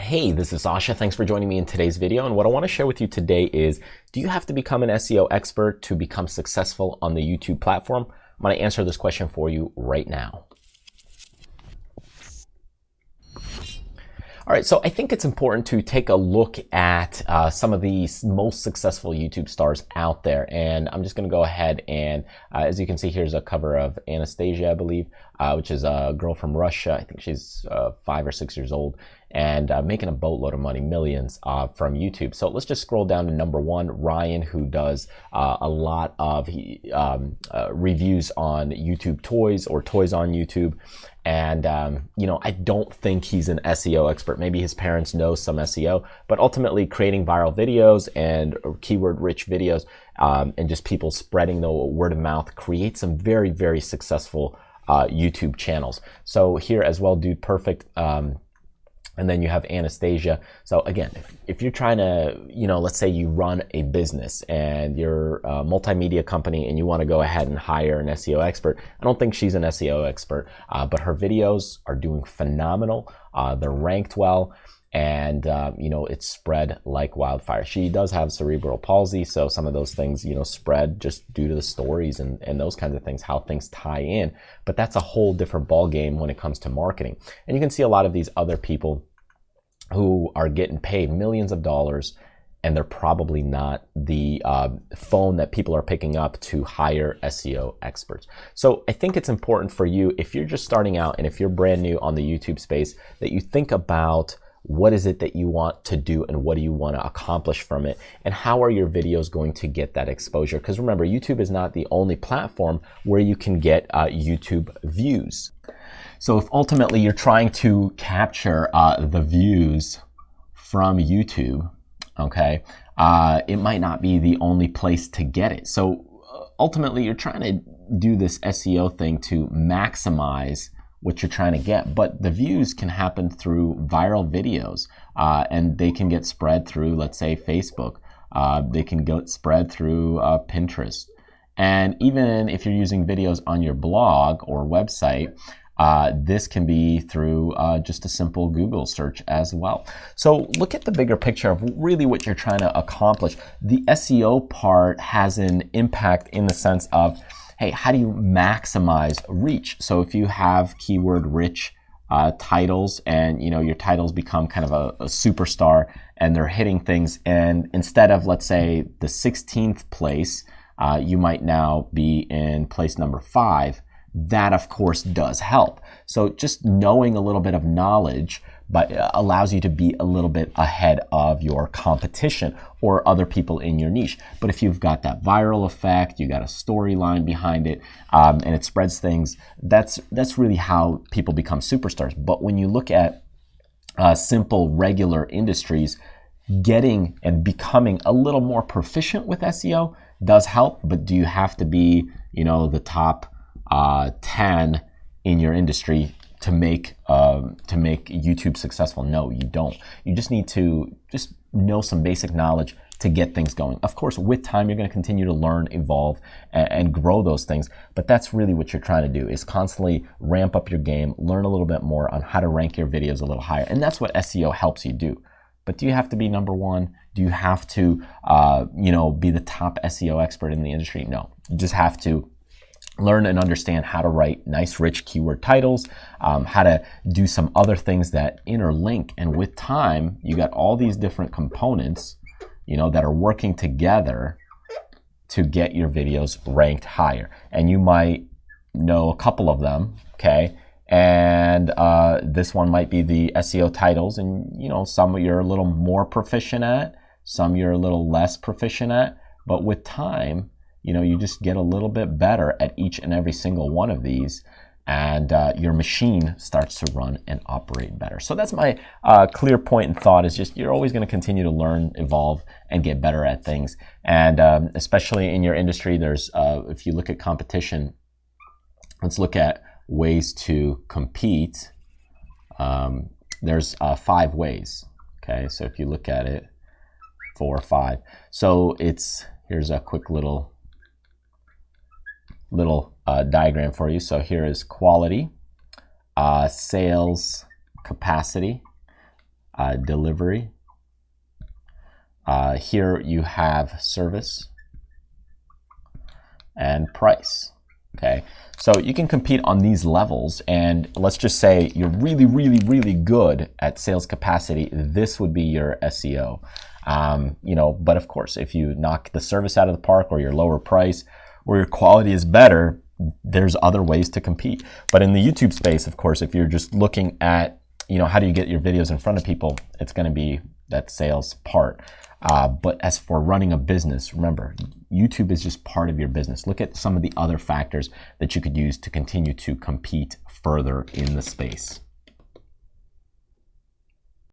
Hey, this is Sasha. Thanks for joining me in today's video. And what I want to share with you today is, do you have to become an SEO expert to become successful on the YouTube platform? I'm going to answer this question for you right now. All right, so I think it's important to take a look at some of the most successful YouTube stars out there. And I'm just going to go ahead and, as you can see, here's a cover of Anastasia, I believe, which is a girl from Russia. I think she's 5 or 6 years old and making a boatload of money, millions from YouTube. So let's just scroll down to number 1, Ryan, who does a lot of reviews on YouTube toys or toys on YouTube. And, you know, I don't think he's an SEO expert. Maybe his parents know some SEO, but ultimately creating viral videos and keyword rich videos and just people spreading the word of mouth creates some very, very successful YouTube channels. So here as well, Dude Perfect. And then you have Anastasia. So again, if you're trying to, you know, let's say you run a business and you're a multimedia company and you want to go ahead and hire an SEO expert, I don't think she's an SEO expert, but her videos are doing phenomenal. They're ranked well, and you know, it's spread like wildfire. She does have cerebral palsy, so some of those things, you know, spread just due to the stories and those kinds of things, how things tie in. But that's a whole different ball game when it comes to marketing. And you can see a lot of these other people who are getting paid millions of dollars, and they're probably not the phone that people are picking up to hire SEO experts. So I think it's important for you, if you're just starting out and if you're brand new on the YouTube space, that you think about what is it that you want to do and what do you want to accomplish from it, and how are your videos going to get that exposure? Because remember, YouTube is not the only platform where you can get YouTube views. So if ultimately you're trying to capture the views from YouTube, okay, it might not be the only place to get it. So ultimately you're trying to do this SEO thing to maximize what you're trying to get, but the views can happen through viral videos, and they can get spread through, let's say, Facebook. They can get spread through Pinterest. And even if you're using videos on your blog or website, this can be through just a simple Google search as well. So look at the bigger picture of really what you're trying to accomplish. The SEO part has an impact in the sense of, hey, how do you maximize reach? So if you have keyword rich titles, and you know, your titles become kind of a superstar and they're hitting things, and instead of, let's say, the 16th place, you might now be in place number 5. That of course does help. So just knowing a little bit of knowledge but allows you to be a little bit ahead of your competition or other people in your niche. But if you've got that viral effect, you got a storyline behind it, and it spreads things, that's really how people become superstars. But when you look at simple regular industries, getting and becoming a little more proficient with SEO does help. But do you have to be, you know, the top 10 in your industry to make YouTube successful? No, you don't. You just need to just know some basic knowledge to get things going. Of course, with time, you're going to continue to learn, evolve, and grow those things. But that's really what you're trying to do, is constantly ramp up your game, learn a little bit more on how to rank your videos a little higher. And that's what SEO helps you do. But do you have to be number 1? Do you have to, you know, be the top SEO expert in the industry? No, you just have to learn and understand how to write nice, rich keyword titles, how to do some other things that interlink. And with time, you got all these different components, you know, that are working together to get your videos ranked higher. And you might know a couple of them, okay? And this one might be the SEO titles, and you know, some you're a little more proficient at, some you're a little less proficient at. But with time, you know, you just get a little bit better at each and every single one of these, and your machine starts to run and operate better. So that's my clear point and thought, is just you're always going to continue to learn, evolve, and get better at things. And especially in your industry, there's, if you look at competition, let's look at ways to compete. There's 5 ways. Okay, so if you look at it, 4 or 5. So here's a quick little diagram for you. So here is quality, sales capacity, delivery. Here you have service and price. Okay, so you can compete on these levels, and let's just say you're really, really, really good at sales capacity. This would be your SEO. You know, but of course, if you knock the service out of the park, or your lower price, or your quality is better, there's other ways to compete. But in the YouTube space, of course, if you're just looking at, you know, how do you get your videos in front of people, it's going to be that sales part. But as for running a business, remember, YouTube is just part of your business. Look at some of the other factors that you could use to continue to compete further in the space.